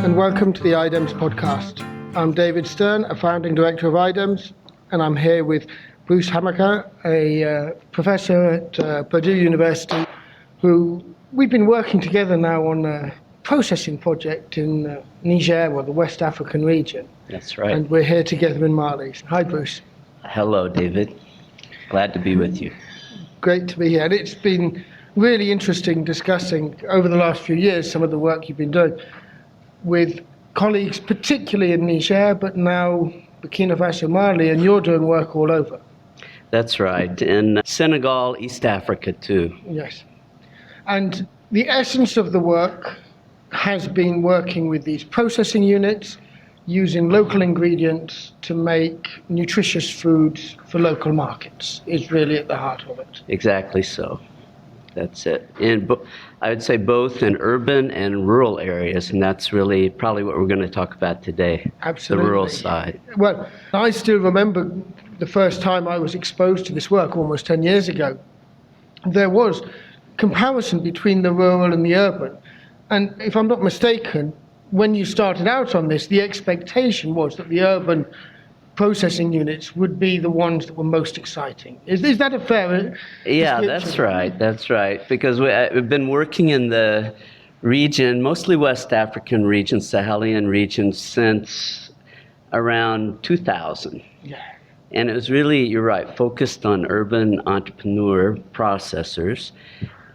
and welcome to the IDEMS podcast. I'm David Stern, a founding director of IDEMS, and I'm here with Bruce Hamaker, a professor at Purdue University, who we've been working together now on a processing project in Niger, or the West African region. That's right. And we're here together in Mali. Hi, Bruce. Hello, David. Glad to be with you. Great to be here. And it's been really interesting discussing over the last few years some of the work you've been doing with colleagues, particularly in Niger, but now Burkina Faso, Mali, and you're doing work all over. That's right. In Senegal, East Africa, too. Yes. And the essence of the work has been working with these processing units, using local ingredients to make nutritious foods for local markets, is really at the heart of it. Exactly so. That's it. And I would say both in urban and rural areas, and that's really probably what we're going to talk about today. Absolutely. The rural side. Well, I still remember the first time I was exposed to this work almost 10 years ago. There was comparison between the rural and the urban. And if I'm not mistaken, when you started out on this, the expectation was that the urban processing units would be the ones that were most exciting. Is that a fair Yeah, that's right. That's right. Because we've been working in the region, mostly West African region, Sahelian region, since around 2000. Yeah. And it was really, you're right, focused on urban entrepreneur processors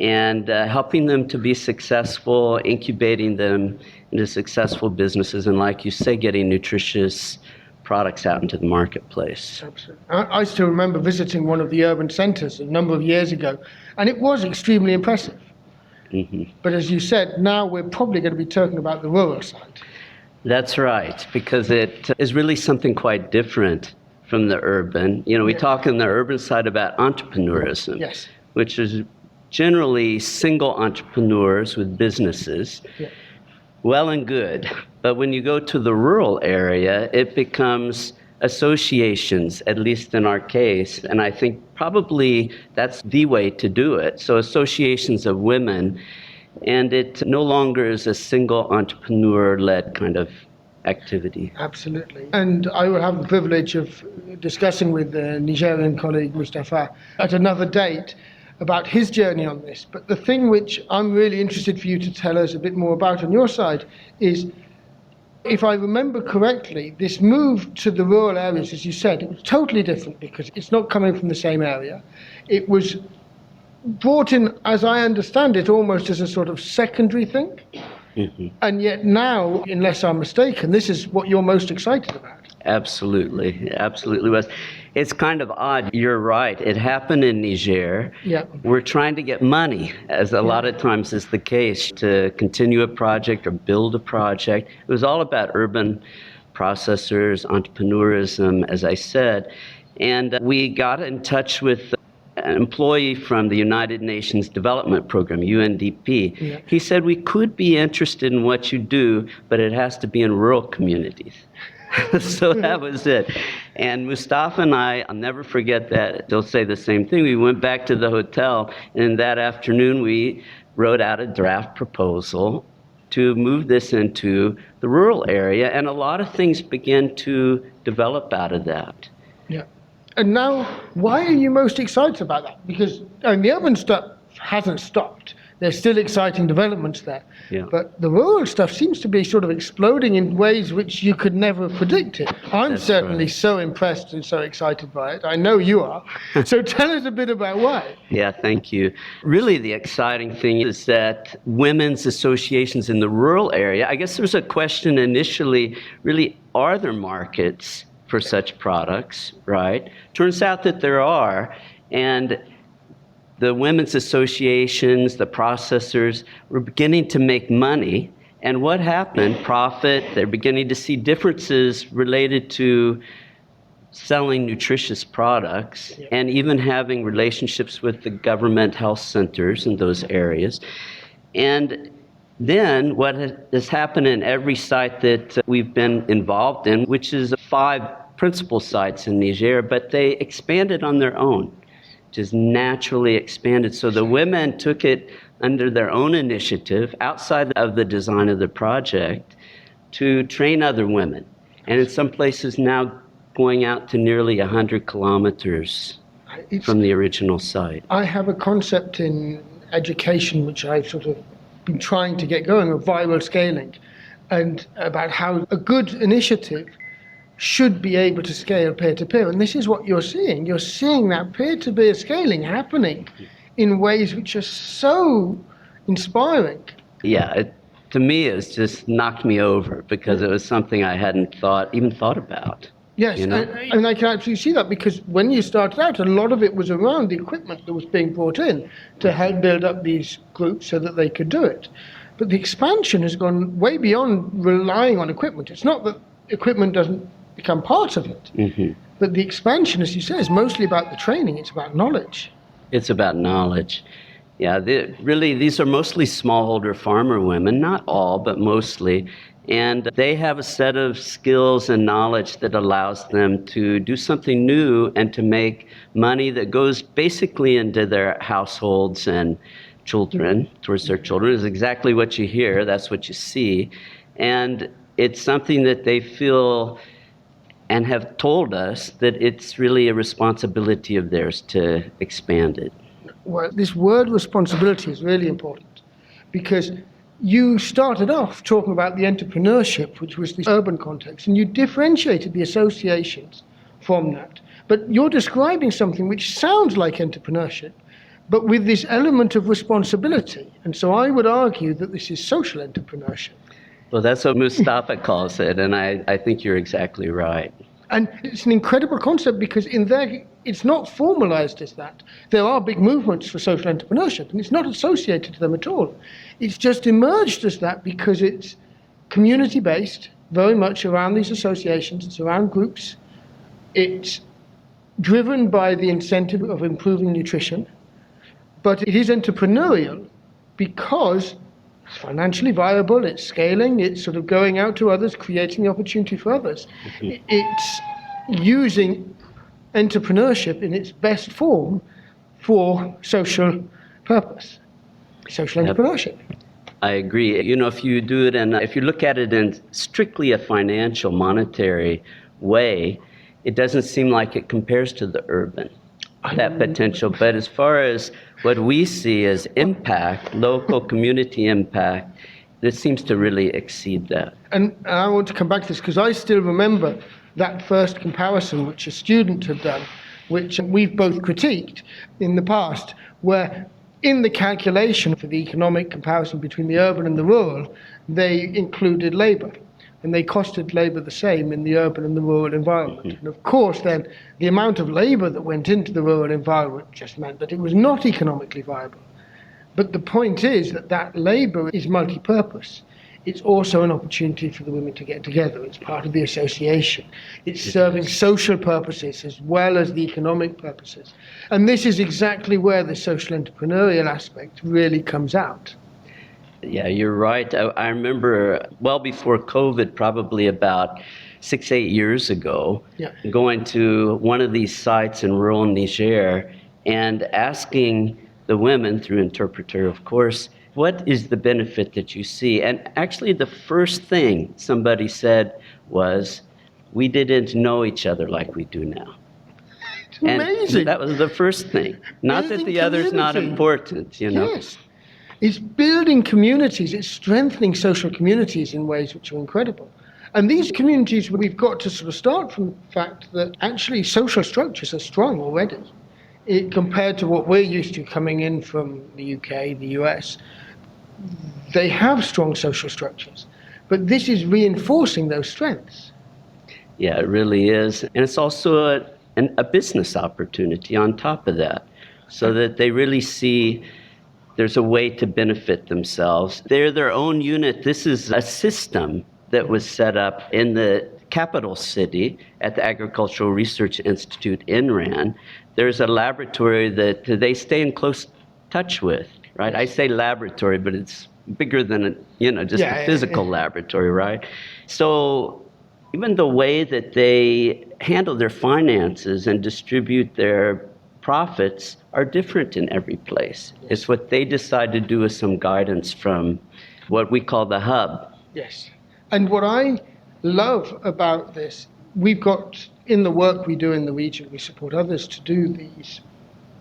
and helping them to be successful, incubating them into successful businesses, and like you say, getting nutritious products out into the marketplace. Absolutely. I still remember visiting one of the urban centers a number of years ago, and it was extremely impressive. Mm-hmm. But as you said, now we're probably going to be talking about the rural side. That's right, because it is really something quite different from the urban. You know, we talk in the urban side about entrepreneurism, Yes. which is generally single entrepreneurs with businesses. Yeah. Well and good. But when you go to the rural area, it becomes associations, at least in our case. And I think probably that's the way to do it. So associations of women. And it no longer is a single entrepreneur-led kind of activity. Absolutely. And I will have the privilege of discussing with the Nigerian colleague Mustafa at another date about his journey on this. But the thing which I'm really interested for you to tell us a bit more about on your side is, if I remember correctly, this move to the rural areas, as you said, it was totally different because it's not coming from the same area. It was brought in, as I understand it, almost as a sort of secondary thing. Mm-hmm. And yet now, unless I'm mistaken, this is what you're most excited about. Absolutely. Absolutely was. It's kind of odd. You're right. It happened in Niger. Yeah. We're trying to get money, as a lot of times is the case, to continue a project or build a project. It was all about urban processors, entrepreneurism, as I said. And we got in touch with an employee from the United Nations Development Program, UNDP. Yeah. He said, we could be interested in what you do, but it has to be in rural communities. So that was it. And Mustafa and I'll never forget that. They'll say the same thing. We went back to the hotel, and that afternoon we wrote out a draft proposal to move this into the rural area, and a lot of things began to develop out of that. Yeah. And now, why are you most excited about that? Because the urban stuff hasn't stopped. There's still exciting developments there. Yeah. But the rural stuff seems to be sort of exploding in ways which you could never have predicted. I'm That's certainly right. so impressed and so excited by it. I know you are. So tell us a bit about why. Yeah, thank you. Really, the exciting thing is that women's associations in the rural area, I guess there was a question initially, really, are there markets for such products, right? Turns out that there are. And the women's associations, the processors, were beginning to make money. And what happened? Profit. They're beginning to see differences related to selling nutritious products, and even having relationships with the government health centers in those areas. And then what has happened in every site that we've been involved in, which is 5 principal sites in Niger, but they expanded on their own. Just naturally expanded. So the women took it under their own initiative, outside of the design of the project, to train other women. And in some places now going out to nearly 100 kilometers from the original site. I have a concept in education which I've sort of been trying to get going, of viral scaling, and about how a good initiative should be able to scale peer-to-peer. And this is what you're seeing. You're seeing that peer-to-peer scaling happening in ways which are so inspiring. Yeah, to me, it's just knocked me over because it was something I hadn't even thought about. Yes, you know? and I can absolutely see that, because when you started out, a lot of it was around the equipment that was being brought in to help build up these groups so that they could do it. But the expansion has gone way beyond relying on equipment. It's not that equipment doesn't become part of it, but the expansion, as you say, is mostly about the training. It's about knowledge. It's about knowledge. Yeah, really, these are mostly smallholder farmer women, not all, but mostly. And they have a set of skills and knowledge that allows them to do something new and to make money that goes basically into their households and children, towards their children. Is exactly what you hear. That's what you see. And it's something that they feel and have told us that it's really a responsibility of theirs to expand it. Well, this word responsibility is really important, because you started off talking about the entrepreneurship, which was the urban context, and you differentiated the associations from that. But you're describing something which sounds like entrepreneurship, but with this element of responsibility. And so I would argue that this is social entrepreneurship. Well, that's what Mustafa calls it, and I think you're exactly right. And it's an incredible concept, because in there, it's not formalized as that. There are big movements for social entrepreneurship, and it's not associated to them at all. It's just emerged as that because it's community-based, very much around these associations. It's around groups. It's driven by the incentive of improving nutrition, but it is entrepreneurial because it's financially viable, it's scaling, it's sort of going out to others, creating the opportunity for others. It's using entrepreneurship in its best form for social purpose, social entrepreneurship. I agree. You know, if you do it and if you look at it in strictly a financial, monetary way, it doesn't seem like it compares to the urban, that potential. But as far as what we see as impact, local community impact, this seems to really exceed that. And I want to come back to this because I still remember that first comparison which a student had done, which we've both critiqued in the past, where in the calculation for the economic comparison between the urban and the rural, they included labour. And they costed labour the same in the urban and the rural environment. And of course, then, the amount of labour that went into the rural environment just meant that it was not economically viable. But the point is that that labour is multi-purpose. It's also an opportunity for the women to get together. It's part of the association. It's serving social purposes as well as the economic purposes. And this is exactly where the social entrepreneurial aspect really comes out. Yeah, you're right. I remember well before COVID, probably about 6-8 years ago, going to one of these sites in rural Niger and asking the women, through interpreter, of course, what is the benefit that you see? And actually the first thing somebody said was, we didn't know each other like we do now. It's amazing. And that was the first thing. Not that the other's not important, you know. Yes. It's building communities, it's strengthening social communities in ways which are incredible. And these communities, we've got to sort of start from the fact that actually social structures are strong already. Compared to what we're used to coming in from the UK, the US, they have strong social structures. But this is reinforcing those strengths. Yeah, it really is. And it's also a business opportunity on top of that, so that they really see there's a way to benefit themselves. They're their own unit. This is a system that was set up in the capital city at the Agricultural Research Institute in RAN. There's a laboratory that they stay in close touch with, right? I say laboratory, but it's bigger than just a physical laboratory, right? So even the way that they handle their finances and distribute their profits are different in every place. It's what they decide to do with some guidance from what we call the hub. Yes. And what I love about this, we've got, in the work we do in the region, we support others to do these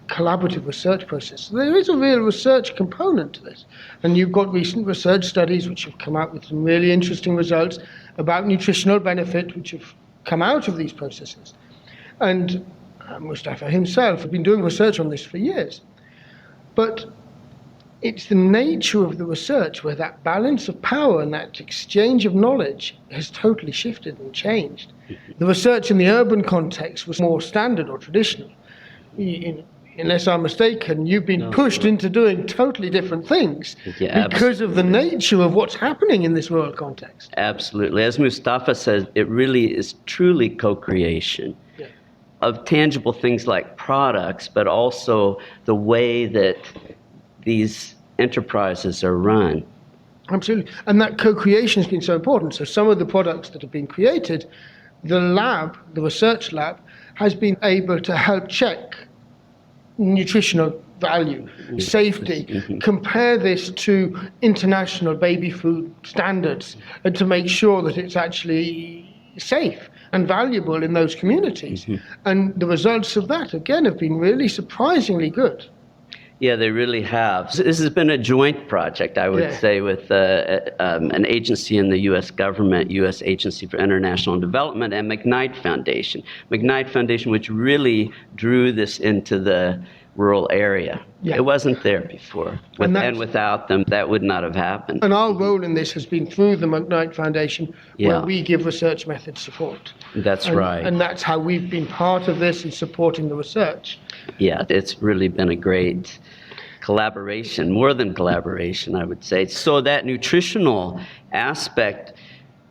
collaborative research processes. There is a real research component to this. And you've got recent research studies which have come out with some really interesting results about nutritional benefit, which have come out of these processes. And Mustafa himself has been doing research on this for years. But it's the nature of the research where that balance of power and that exchange of knowledge has totally shifted and changed. The research in the urban context was more standard or traditional. Unless I'm mistaken, you've been pushed into doing totally different things because of the nature of what's happening in this rural context. Absolutely. As Mustafa says, it really is truly co-creation of tangible things like products, but also the way that these enterprises are run. Absolutely. And that co-creation has been so important. So some of the products that have been created, the lab, the research lab, has been able to help check nutritional value, safety, compare this to international baby food standards, and to make sure that it's actually safe and valuable in those communities. And the results of that, again, have been really surprisingly good. Yeah, they really have. This has been a joint project, I would say, with an agency in the U.S. government, U.S. Agency for International Development, and McKnight Foundation. McKnight Foundation, which really drew this into the rural area. It wasn't there before. And without them, that would not have happened. And our role in this has been through the McKnight Foundation, where we give research method support. That's right. And that's how we've been part of this in supporting the research. Yeah, it's really been a great collaboration, more than collaboration, I would say. So that nutritional aspect,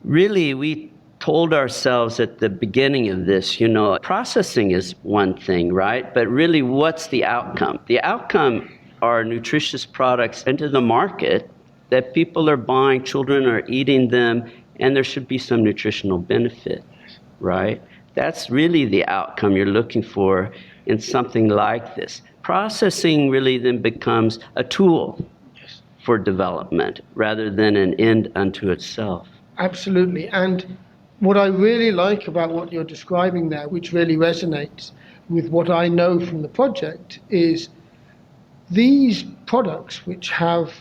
really, we told ourselves at the beginning of this, processing is one thing, right? But really, what's the outcome? The outcome are nutritious products into the market that people are buying, children are eating them, and there should be some nutritional benefit, right? That's really the outcome you're looking for in something like this. Processing really then becomes a tool for development rather than an end unto itself. Absolutely. And what I really like about what you're describing there, which really resonates with what I know from the project, is these products which have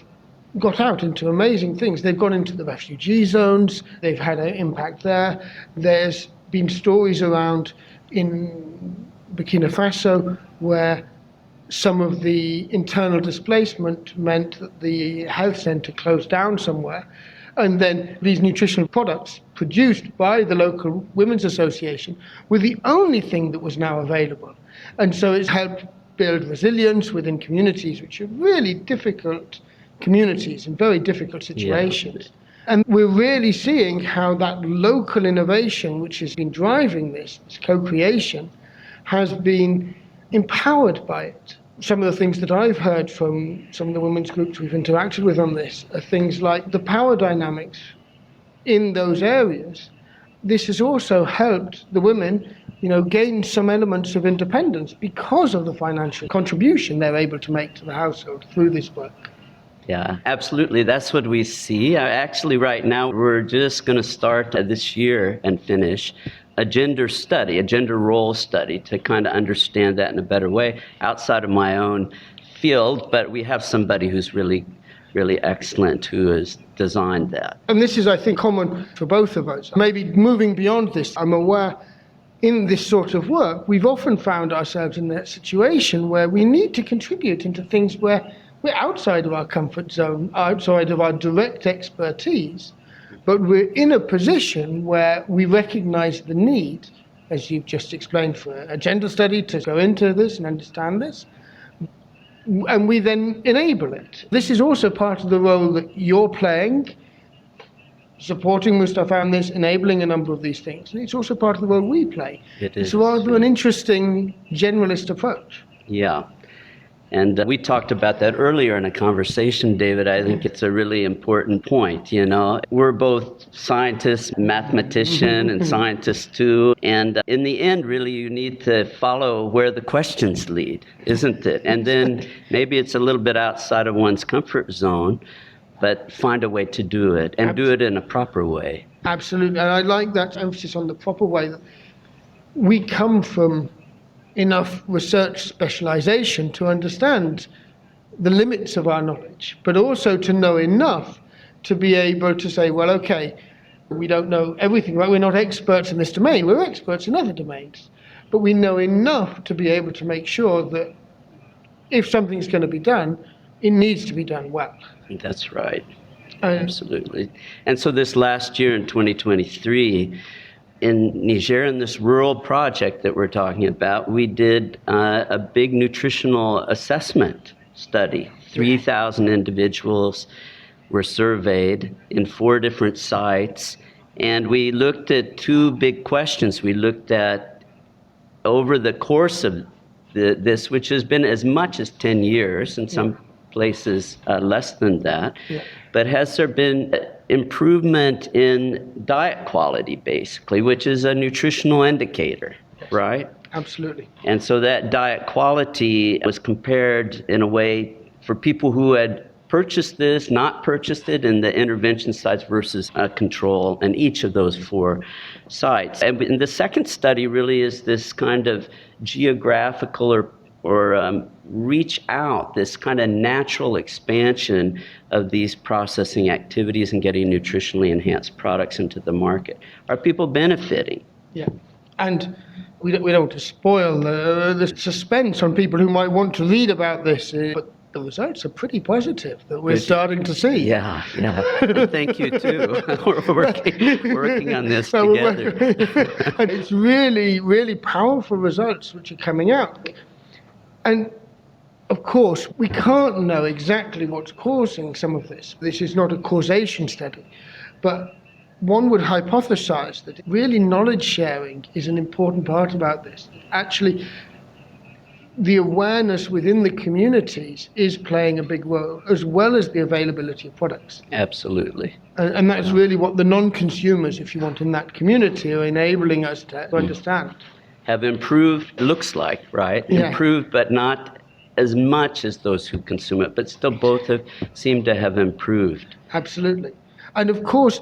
got out into amazing things. They've gone into the refugee zones. They've had an impact there. There's been stories around in Burkina Faso where some of the internal displacement meant that the health center closed down somewhere. And then these nutritional products produced by the local women's association were the only thing that was now available. And so it's helped build resilience within communities, which are really difficult communities in very difficult situations. And we're really seeing how that local innovation, which has been driving this co-creation, has been empowered by it. Some of the things that I've heard from some of the women's groups we've interacted with on this are things like the power dynamics in those areas. This has also helped the women, gain some elements of independence because of the financial contribution they're able to make to the household through this work. Yeah, absolutely. That's what we see. Actually, right now, we're just going to start this year and finish a gender study, a gender role study, to kind of understand that in a better way outside of my own field. But we have somebody who's really, really excellent who has designed that. And this is, I think, common for both of us. Maybe moving beyond this, I'm aware in this sort of work, we've often found ourselves in that situation where we need to contribute into things where we're outside of our comfort zone, outside of our direct expertise. But we're in a position where we recognize the need, as you've just explained, for a gender study to go into this and understand this, and we then enable it. This is also part of the role that you're playing, supporting Mustafa on this, enabling a number of these things. And it's also part of the role we play. It's rather an interesting generalist approach. Yeah. And we talked about that earlier in a conversation, David. I think it's a really important point, We're both scientists, mathematicians, and scientists too. And in the end, really, you need to follow where the questions lead, isn't it? And then maybe it's a little bit outside of one's comfort zone, but find a way to do it and do it in a proper way. Absolutely. And I like that emphasis on the proper way. That we come from enough research specialization to understand the limits of our knowledge, but also to know enough to be able to say, well, okay, we don't know everything, right? We're not experts in this domain. We're experts in other domains. But we know enough to be able to make sure that if something's going to be done, it needs to be done well. That's right. Absolutely. And so this last year in 2023, in Niger, in this rural project that we're talking about, we did a big nutritional assessment study. 3,000 individuals were surveyed in 4 different sites, and we looked at 2 big questions. We looked at, over the course of this, which has been as much as 10 years, in some places less than that, but has there been improvement in diet quality, basically, which is a nutritional indicator, right? Absolutely. And so that diet quality was compared in a way for people who had purchased this, not purchased it, in the intervention sites versus control in each of those 4 sites. And the second study really is this kind of geographical or reach out, this kind of natural expansion of these processing activities and getting nutritionally enhanced products into the market. Are people benefiting? Yeah. And we don't want to spoil the suspense on people who might want to read about this, but the results are pretty positive that we're starting to see. Yeah. And thank you too. We're working on this together. And it's really, really powerful results which are coming out. And of course, we can't know exactly what's causing some of this. This is not a causation study, but one would hypothesize that really knowledge sharing is an important part about this. Actually, the awareness within the communities is playing a big role, as well as the availability of products. Absolutely. And that's really what the non-consumers, if you want, in that community are enabling us to understand. Have improved, looks like, right? Yeah. Improved, but not as much as those who consume it, but still both have seemed to have improved. Absolutely. And of course,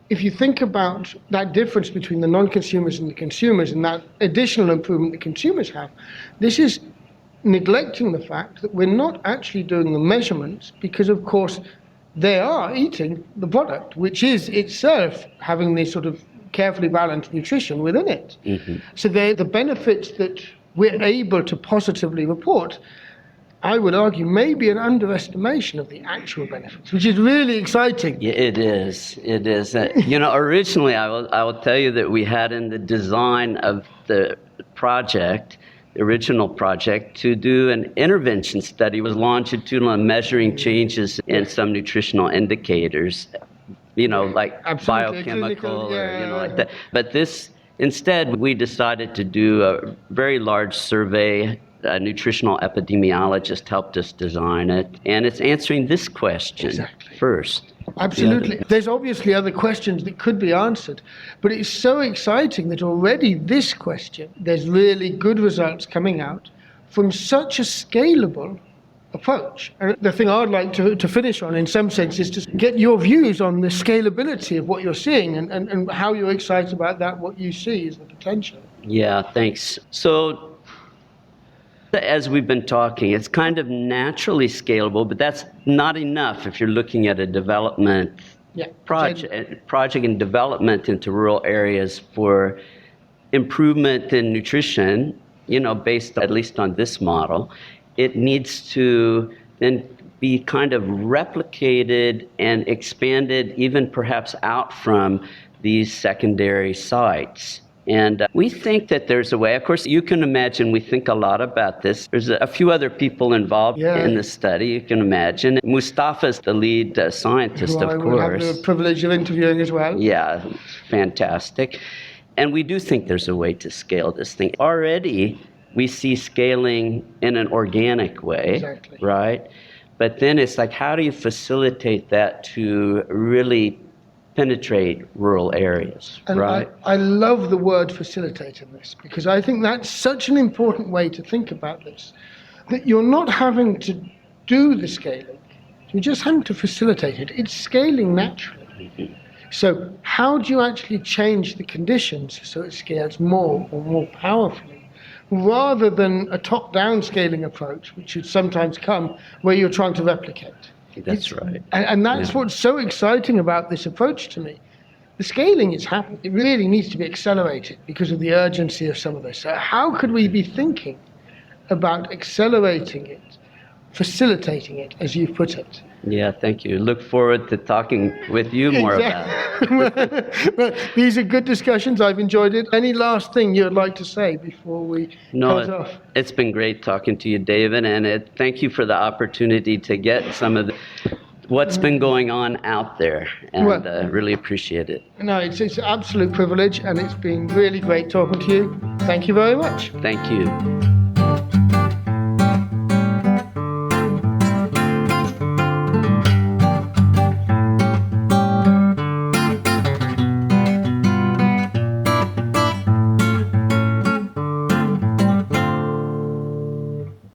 if you think about that difference between the non-consumers and the consumers and that additional improvement the consumers have, this is neglecting the fact that we're not actually doing the measurements because, of course, they are eating the product, which is itself having this sort of carefully balanced nutrition within it. Mm-hmm. So the benefits that we're able to positively report, I would argue, maybe an underestimation of the actual benefits, which is really exciting. Yeah, it is. It is. Originally, I will tell you that we had in the design of the project, the original project, to do an intervention study with longitudinal and measuring changes in some nutritional indicators, like Absolutely. biochemical or like that. But instead, we decided to do a very large survey. A nutritional epidemiologist helped us design it, and it's answering this question first. Absolutely. There's obviously other questions that could be answered, but it's so exciting that already this question, there's really good results coming out from such a scalable approach. And the thing I'd like to finish on in some sense is to get your views on the scalability of what you're seeing and how you're excited about that, what you see as the potential. Yeah, thanks. So as we've been talking, it's kind of naturally scalable, but that's not enough if you're looking at a development project and development into rural areas for improvement in nutrition, based at least on this model. It needs to then be kind of replicated and expanded, even perhaps out from these secondary sites. And we think that there's a way. Of course, you can imagine we think a lot about this. There's a few other people involved in the study, you can imagine. Mustafa's the lead scientist, of course. I have the privilege of interviewing as well. Yeah, fantastic. And we do think there's a way to scale this thing. Already, we see scaling in an organic way, right? But then it's like, how do you facilitate that to really penetrate rural areas, and right? I love the word facilitate in this, because I think that's such an important way to think about this, that you're not having to do the scaling, You're just having to facilitate it. It's scaling naturally. So how do you actually change the conditions so it scales more or more powerfully, rather than a top-down scaling approach, which should sometimes come where you're trying to replicate? That's right. And that's what's so exciting about this approach to me. The scaling is happening. It really needs to be accelerated because of the urgency of some of this. So how could we be thinking about accelerating it, facilitating it, as you put it? Yeah, thank you. Look forward to talking with you more about it. Well, these are good discussions. I've enjoyed it. Any last thing you'd like to say before we close off? It's been great talking to you, David, and thank you for the opportunity to get some of what's been going on out there, and really appreciate it. No, it's an absolute privilege, and it's been really great talking to you. Thank you very much. Thank you.